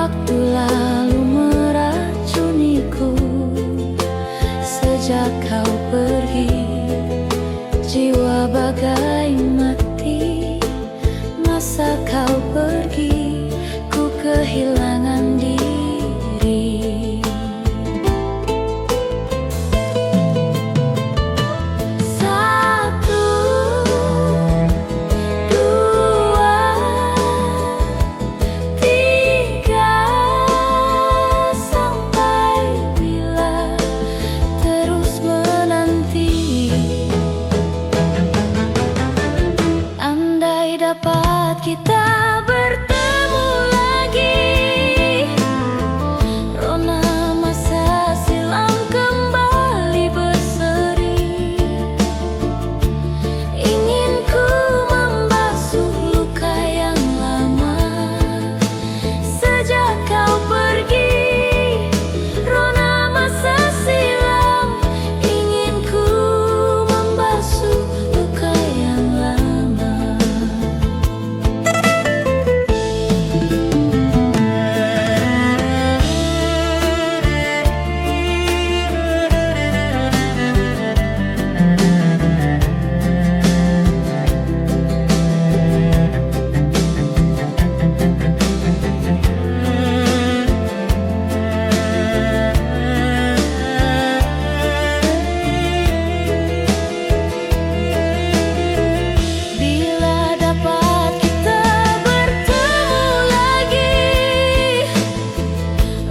waktu lalu meracuniku. Sejak kau pergi, jiwa bagai mati. Masa kau pergi, ku kehilangan diri. Satu, dua, tiga, sampai bila terus menanti. Andai dapat kita bertemu lagi, rona masa silam kembali berseri. Ingin ku membasuh luka yang lama. Sejak kau pergi, rona masa silam. Ingin ku membasuh luka yang lama. Bila dapat kita bertemu lagi,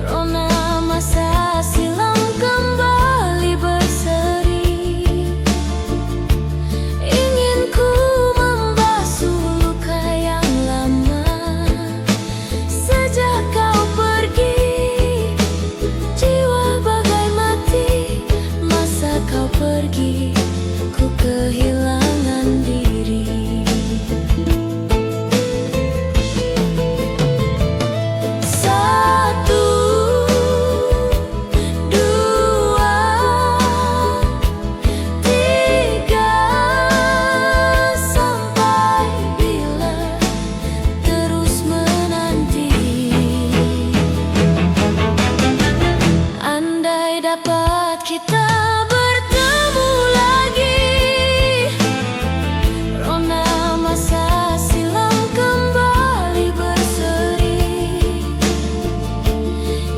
rona masa silam kembali berseri. Ingin ku membasuh luka yang lama. Sejak kau pergi, jiwa bagai mati. Masa kau pergi, ku kehilangan diri. Satu, dua, tiga, sampai bila terus menanti. Andai dapat kita bertemu lagi, rona masa silam kembali berseri.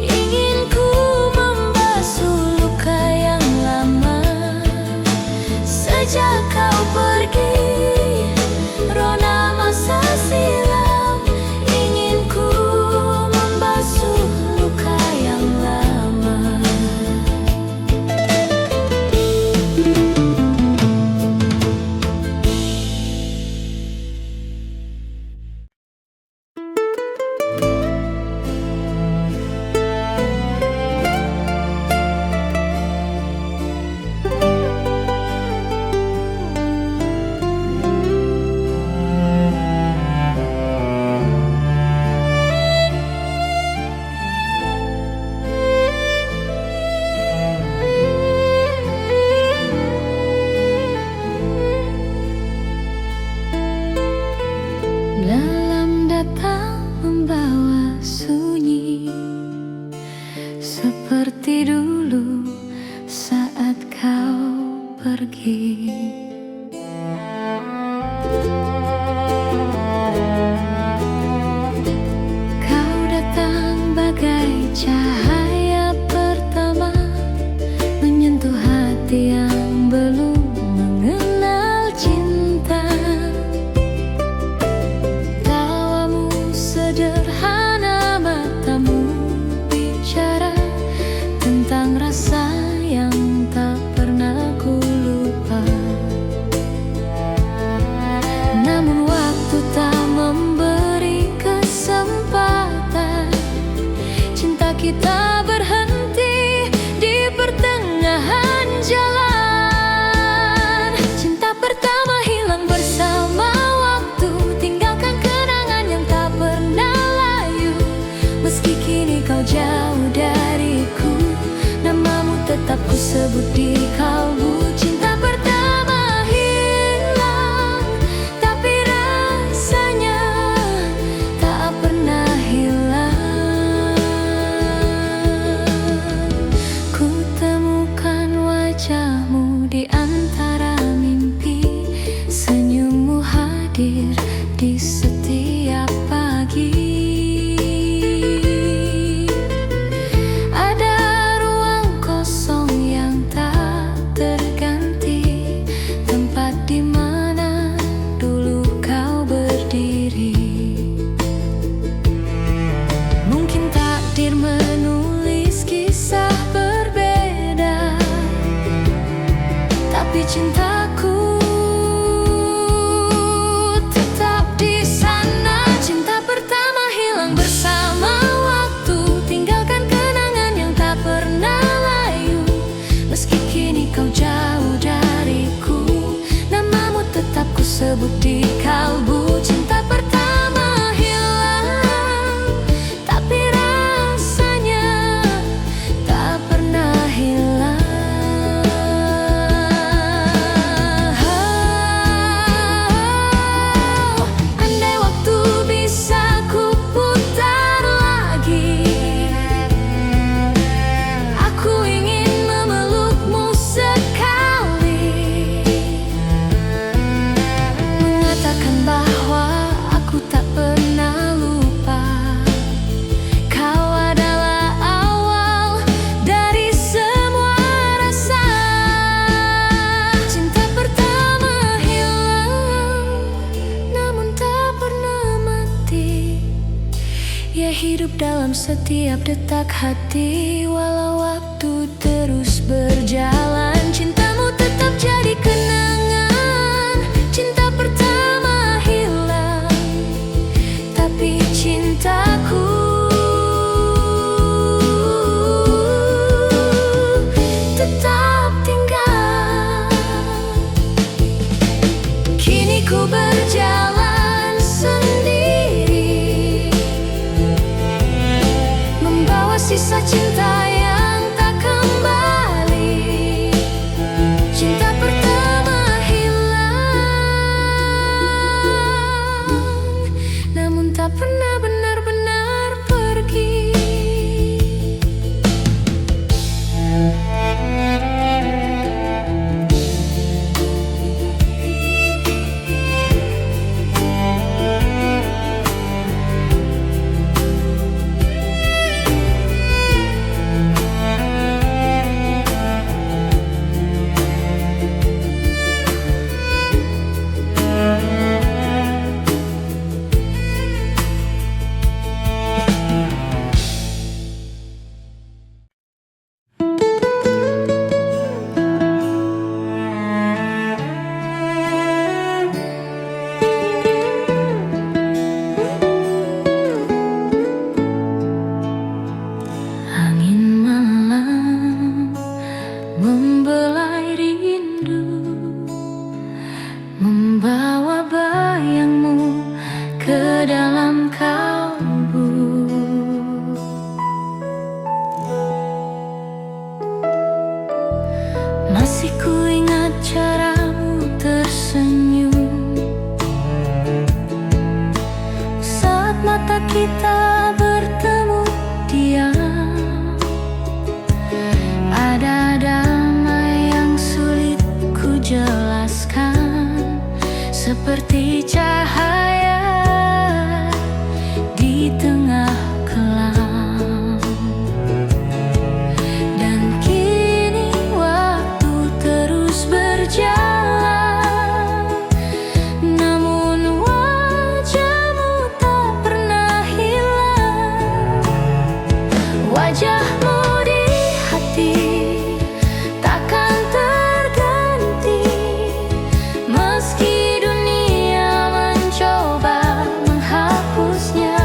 Ingin ku membasuh luka yang lama. Sejak kau pergi, rona masa silam. Ingin ku membasuh luka yang lama. Malam datang membawa sunyi, seperti dulu saat kau pergi. Kau datang bagai cahaya pertama, menyentuh hati yang belum mengenal cinta. Tawamu sederhana, matamu bicara tentang rasa yang tak pernah ku lupa. Namun waktu tak memberi kesempatan, cinta kita menulis kisah berbeda, tapi cintaku tetap di sana. Cinta pertama hilang bersama waktu, tinggalkan kenangan yang tak pernah layu. Meski kini kau jauh dariku, namamu tetap ku sebut di kalbu. Cinta pertama hilang, tapi rasanya tak pernah hilang. Andai waktu bisa ku putar lagi, aku ingin memelukmu sekali, mengatakan bahwa aku tak pernah lupa. Kau adalah awal dari semua rasa. Cinta pertama hilang, namun tak pernah mati. Ia hidup dalam setiap detak hati, walau waktu terus berjalan. Cintamu tetap jadi kenangan. Cinta pertama hilang, tapi cintaku tetap tinggal. Kini ku berjalan sendiri, membawa sisa cinta yang tak kembali. Cinta pertama hilang, namun tak pernah benar-benar pergi. Angin malam membelai rindu, membawa bayangmu ke dalam kalbu. Masih ku ingat caramu tersenyum saat mata kita bertemu diam. Ada damai yang sulit ku jelaskan, seperti cahaya di tengah kelam. Dan kini waktu terus berjalan, namun wajahmu tak pernah hilang. Wajahmu di hati takkan terganti, meski dunia mencoba menghapusnya.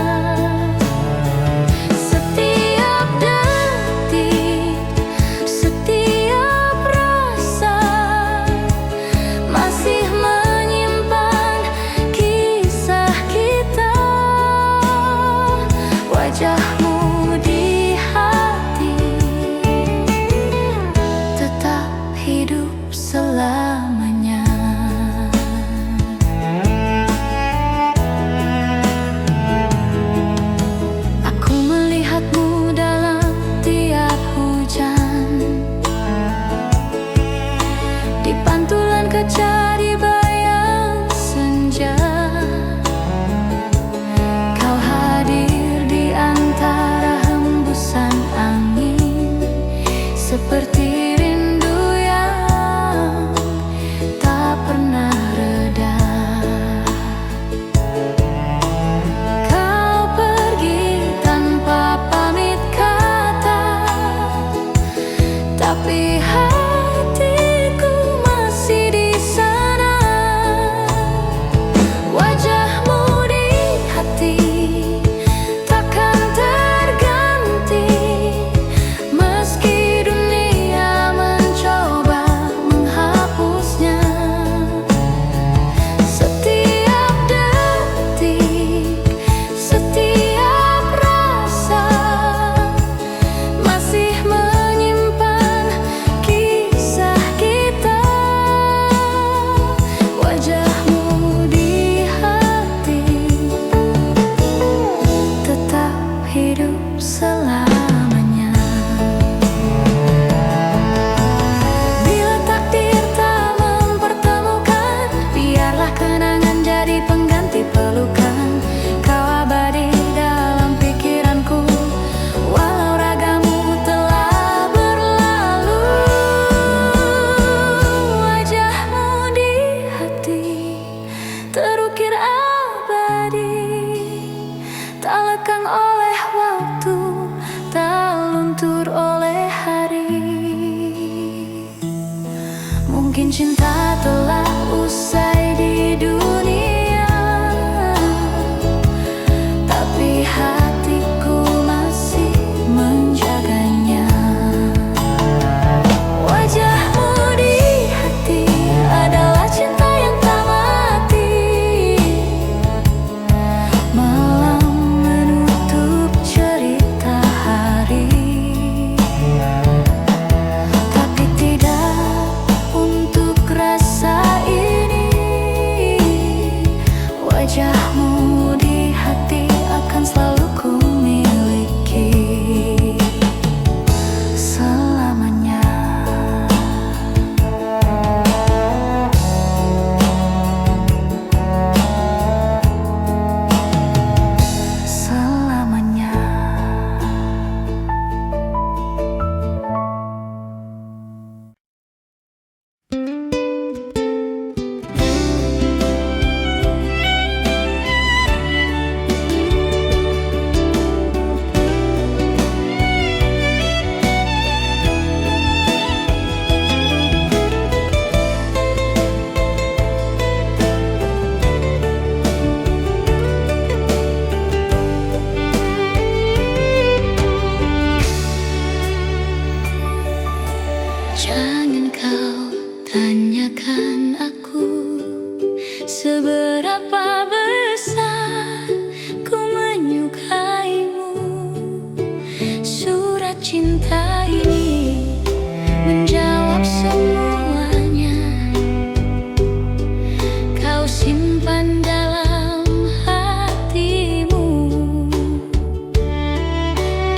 Setiap detik, setiap rasa masih menyimpan kisah kita. Wajahmu di hati tetap hidup selamanya. Aku melihatmu dalam tiap hujan, di pantulan kaca, di bayang senja. Kau hadir di antara telah usai di dunia, tapi hatiku masih menjaganya. Wajahmu di hati adalah cinta yang tak mati. Malam menutup cerita hari, tapi tidak untuk rasa ini. Wajahmu di hati akan selalu ku miliki selamanya. Selamanya. Jangan kau tanyakan aku seberapa besar ku menyukaimu. Surat cinta ini menjawab semuanya. Kau simpan dalam hatimu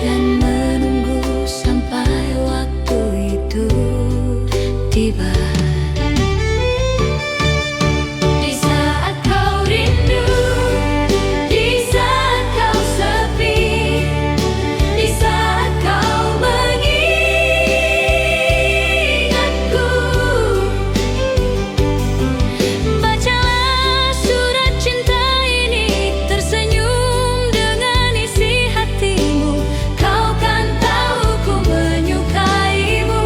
dan menunggu sampai waktu itu tiba. Di saat kau rindu, di saat kau sepi, di saat kau mengingatku, bacalah surat cinta ini, tersenyum dengan isi hatimu. Kau kan tahu ku menyukaimu.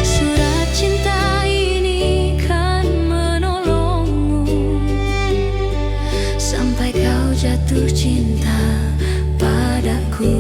Surat cinta ini kan menolongmu sampai kau jatuh cinta padaku.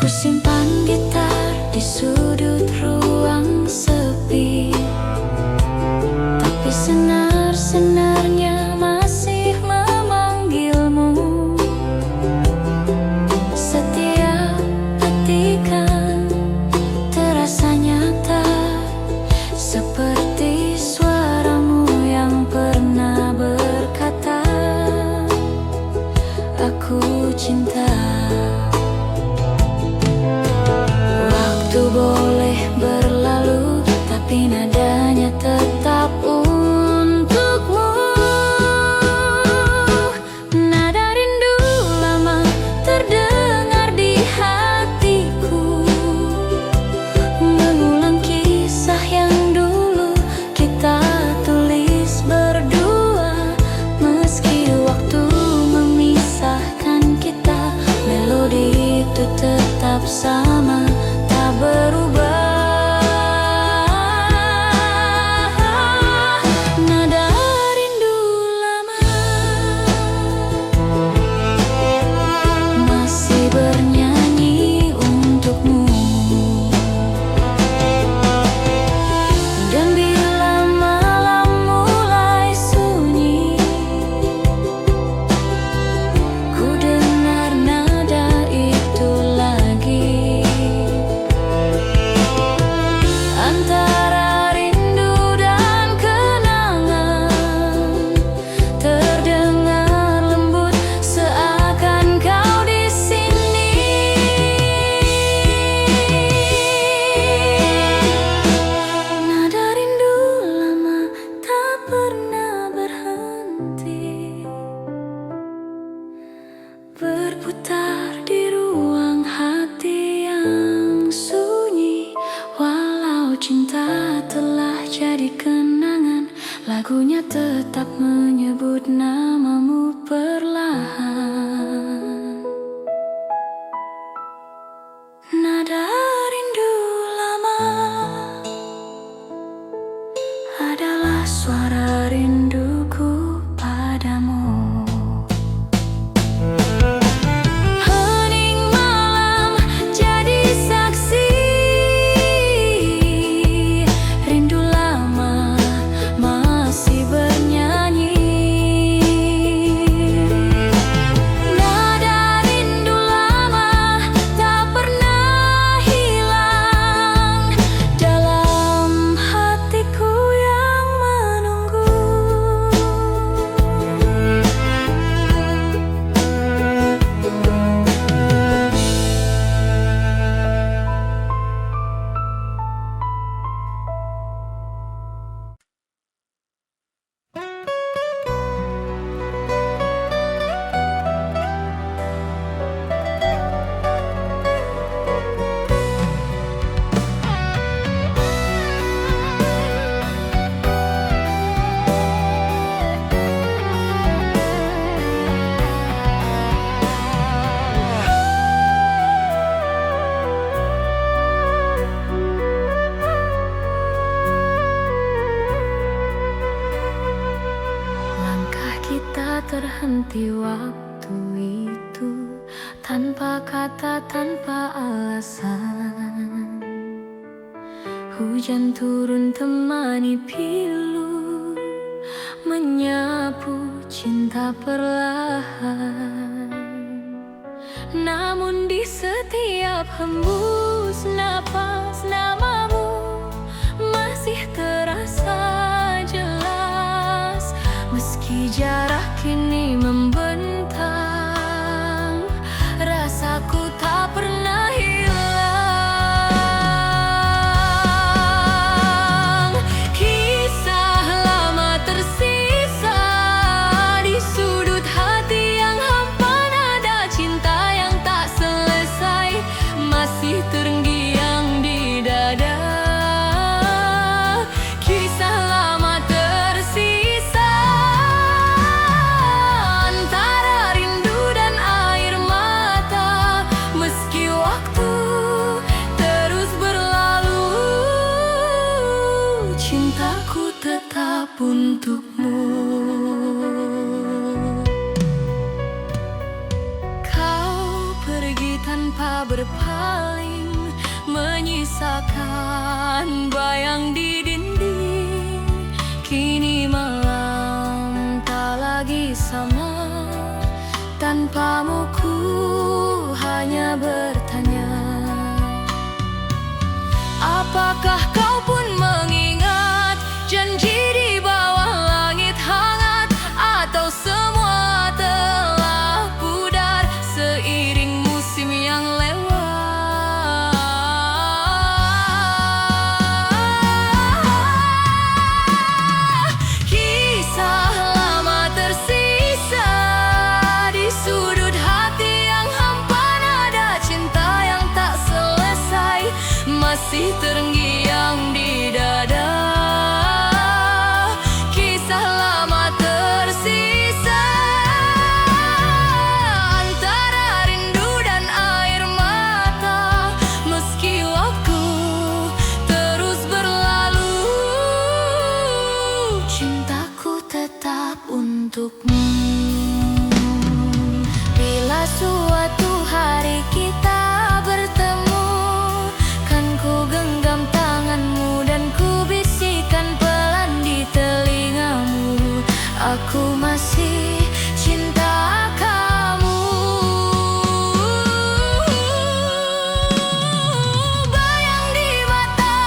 Simpan gitar di sudut ruang sepi, tapi senar-senarnya masih memanggilmu. Setiap petikan terasa nyata, seperti suaramu yang pernah berkata, "Aku cinta." Waktu boleh berlalu, tapi nadanya tetap untukmu. Nada rindu lama terdengar di hatiku, mengulang kisah yang dulu kita tulis berdua. Meski waktu memisahkan kita, melodi itu tetap sama, berubah. Nada rindu lama masih bernyanyi untukmu. Dan bila malam mulai sunyi, ku dengar nada itu lagi. Antara rindu dan kenangan, terdengar lembut seakan kau di sini. Nada rindu lama tak pernah berhenti, berputar di ruang hati yang sunyi. Walau cinta telah jadi kenangan, lagunya tetap menyebut namamu perlahan. Nada rindu lama adalah suara rinduku padamu. Hening malam jadi saksi, rindu lama masih bernyanyi. Nada rindu lama tak pernah hilang dalam hatiku yang menunggu. Langkah kita terhenti waktu itu, tanpa kata, tanpa alasan. Hujan turun temani pilu, menyapu cinta perlahan. Namun di setiap hembus napas, namamu masih terasa jelas. Meski jarak kini membentang, rasaku tak pernah hilang. Kisah lama tersisa di sudut hati yang hampa, nada cinta yang tak selesai masih terngiang di dada. tanpa berpaling, menyisakan bayang di dinding. Kini malam tak lagi sama, tanpamu ku hanya bertanya, apakah kau pun mengingat janji di bawah langit hangat, atau semua telah pudar seiring musim yang lewat? Kisah lama tersisa di sudut hati yang hampa, nada cinta yang tak selesai masih terngiang di dada. Kisah lama tersisa antara rindu dan air mata, meski waktu terus berlalu, cintaku tetap untukmu. Bila suatu hari kita bertemu, kan ku genggam tanganmu dan ku bisikan pelan di telingamu, aku masih cinta kamu. Bayang di mata,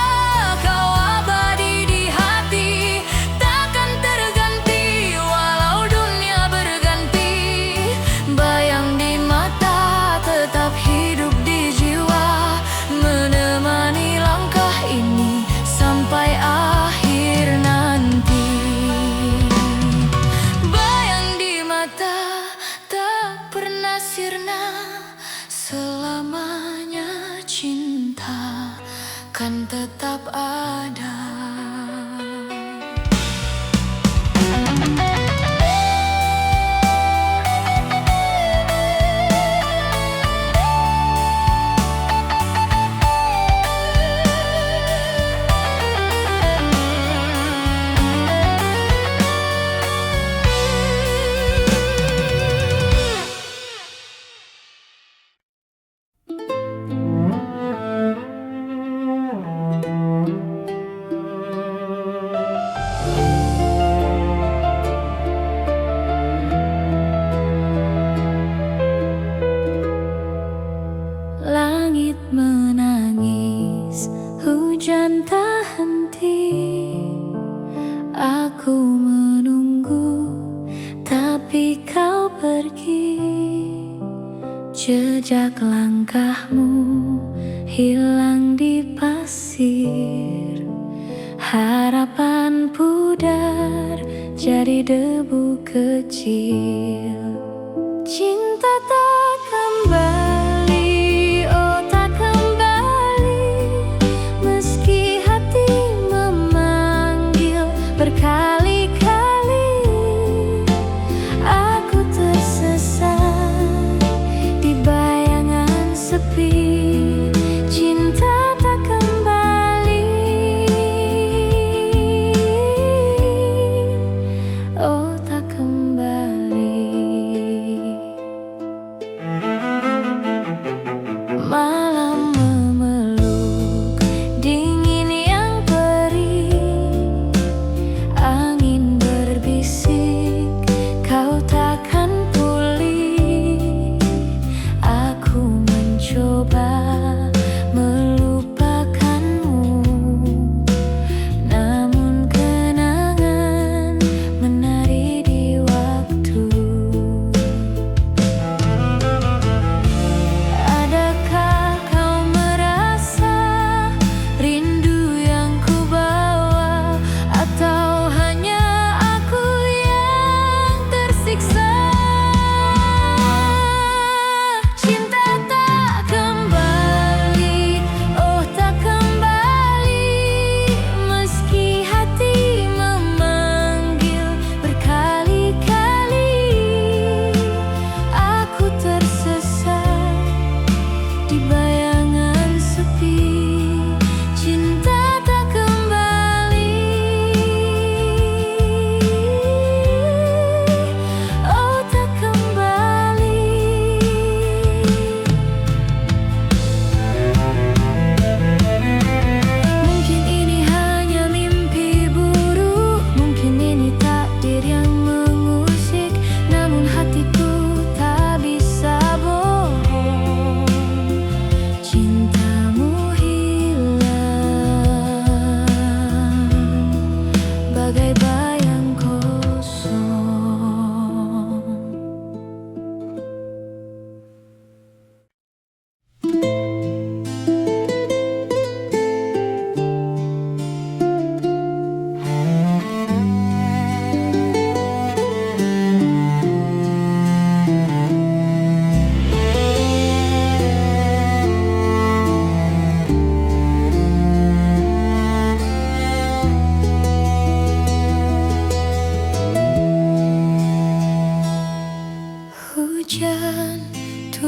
kau abadi di hati, takkan terganti walau dunia berganti. Bayang di mata tetap hidup di jiwa, menemani langkah ini sampai akhir nanti. Bayang di mata tak pernah sirna, selamanya cinta kan tetap ada. Langit menangis, hujan tak henti. Aku menunggu, tapi kau pergi. Jejak langkahmu hilang di pasir. Harapan pudar jadi debu kecil. Cinta tak kembali, oh tak kembali, meski hati memanggil berkali-kali. Aku tersesat di bayangan sepi. Cinta tak kembali, oh tak kembali.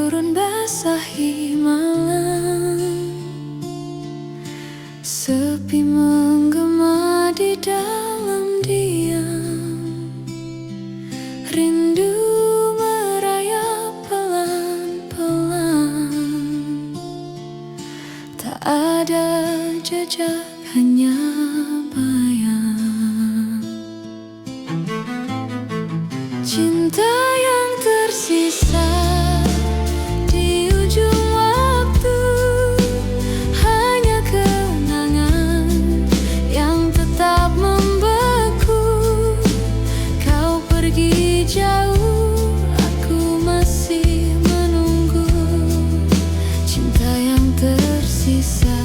turun basahi malam, sepi menggema di dalam diam, rindu merayap pelan-pelan. Tak ada jejak, hanya bayang cinta yang tersisa di ujung waktu. Hanya kenangan yang tetap membeku. Kau pergi jauh, aku masih menunggu. Cinta yang tersisa,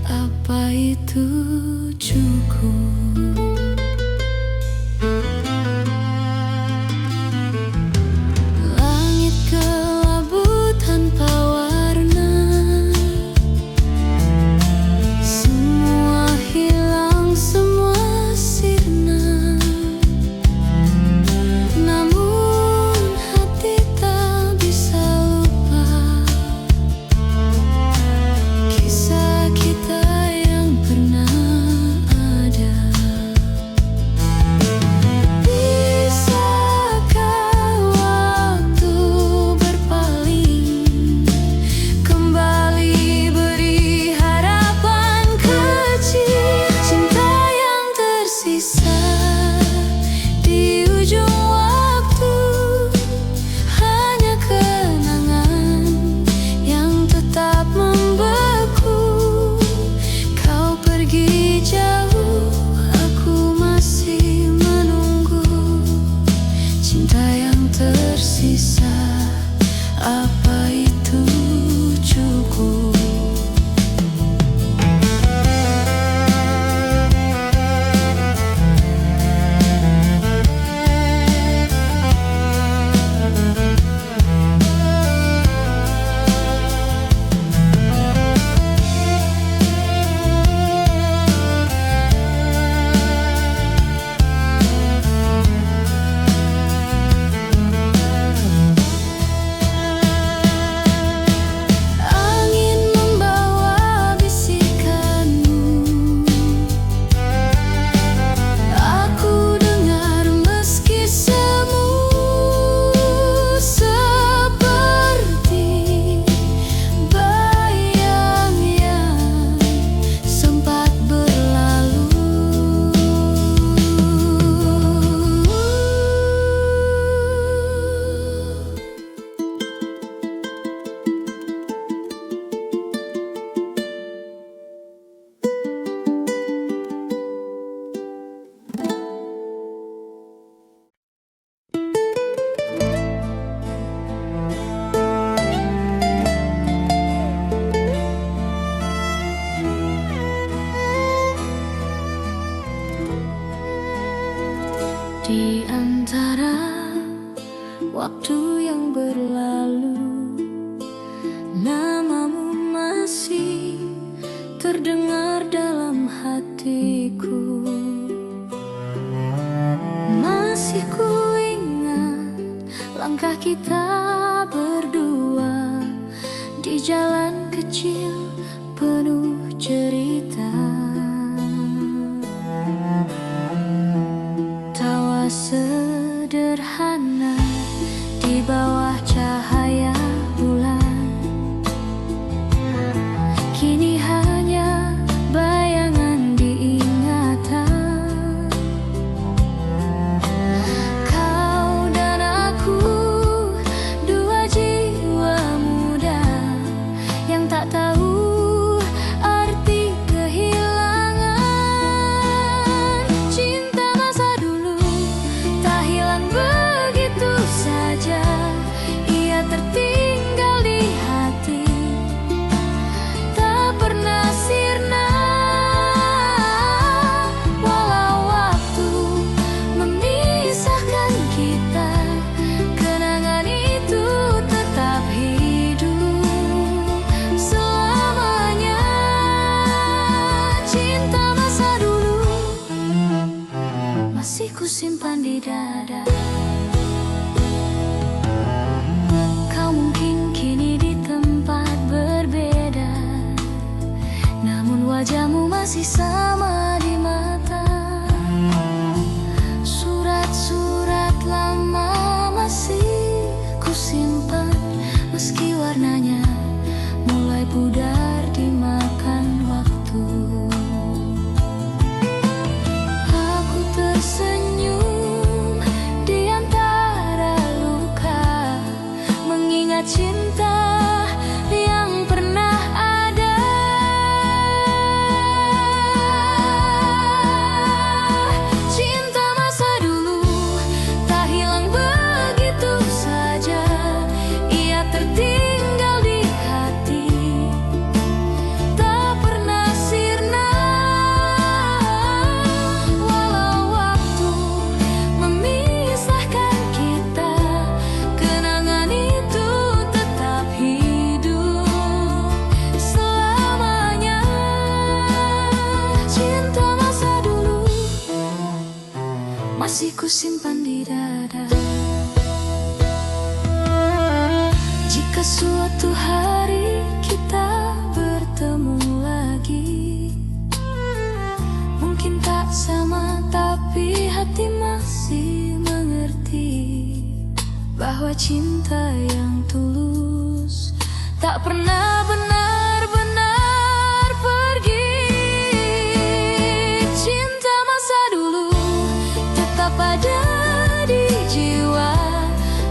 apa itu cukup? Kita yang pernah warnanya mulai pudar dimakan waktu. Aku tersenyum di antara luka, mengingat cinta yang pernah ada. Cinta masa dulu tak hilang begitu saja, ia tertinggal di hati, tak pernah sirna. Walau waktu memisahkan kita, kenangan itu tetap hidup selamanya. Cinta masa dulu masih kusimpan di dada. Jika suatu hari kita bertemu lagi, mungkin tak sama, tapi hati masih mengerti bahwa cinta yang tulus tak pernah benar-benar pergi. Cinta masa dulu tetap ada di jiwa,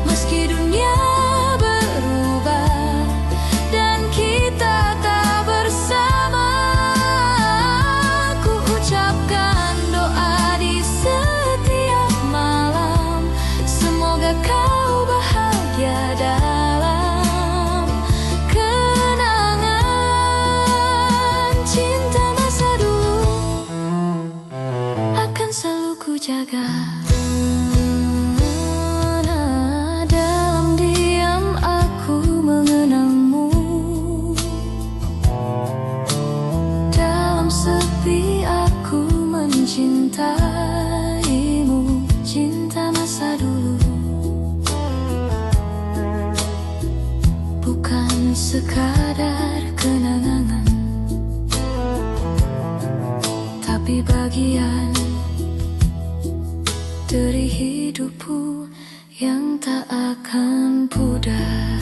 meski dunia berubah dan kita tak bersama. Ku ucapkan doa di setiap malam, semoga kau bahagia dalam kenangan. Cinta masa dulu akan selalu ku jaga. Dalam diam aku mengenangmu, dalam sepi aku mencintaimu. Cinta masa dulu bukan sekadar kenangan, tapi bagian dari hidupku yang tak akan pudar.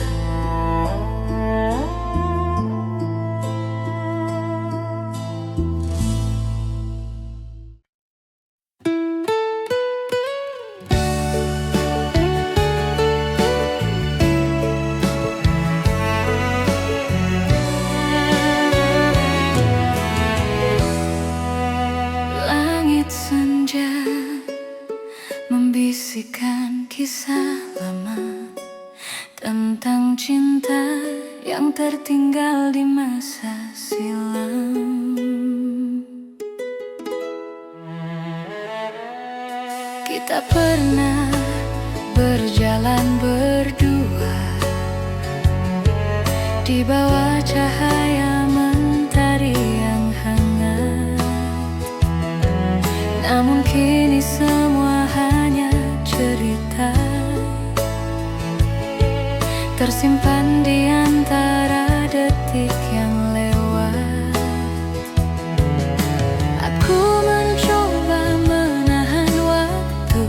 Langit senja membisikkan kisah lama tentang cinta yang tertinggal di masa silam. Kita pernah berjalan berdua di bawah cahaya mentari yang hangat, namun kini semua hanya cerita tersimpan di antara detik yang lewat. Aku mencoba menahan waktu,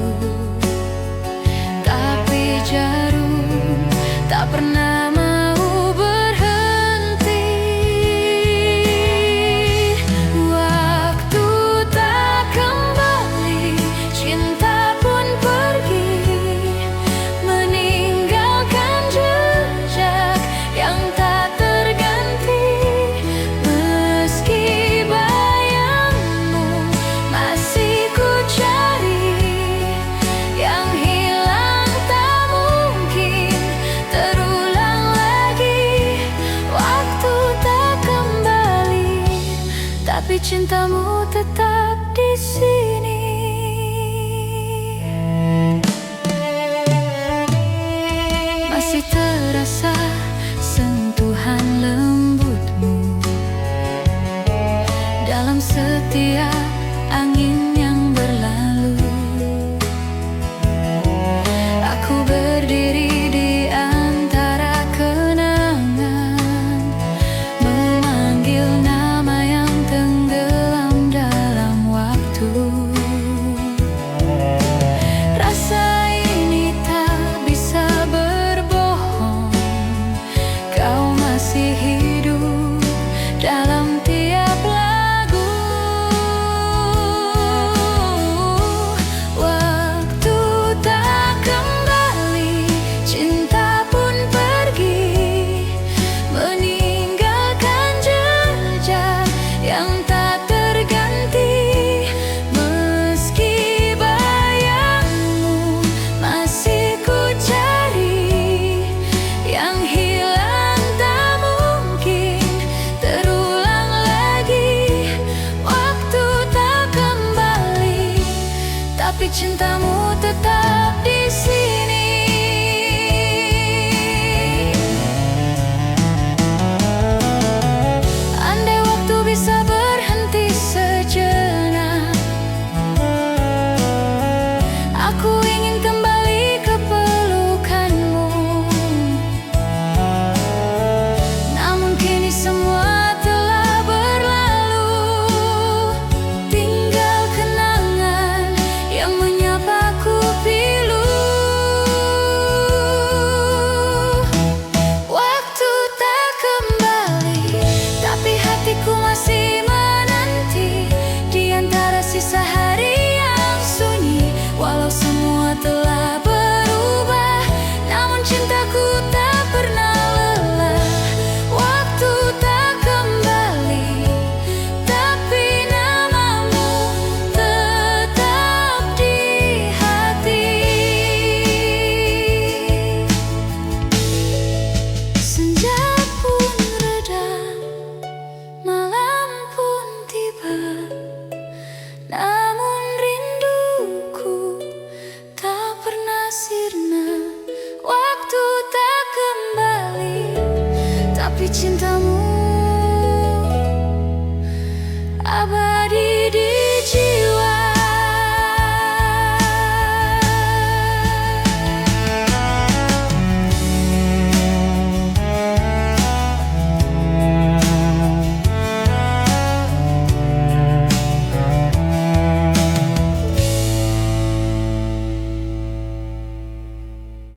tapi jarum tak pernah mau berhenti. Waktu tak kembali, cinta pun pergi, meninggalkan jejak yang tak terganti. Meski bayangmu masih ku cari, yang hilang tak mungkin terulang lagi. Waktu tak kembali, tapi cintamu tetap di sini. Masih terasa sentuhan lembutmu dalam setiap angin yang berlalu. Aku berdiri di antara kenangan, memanggil nama yang tenggelam dalam Tapi cintamu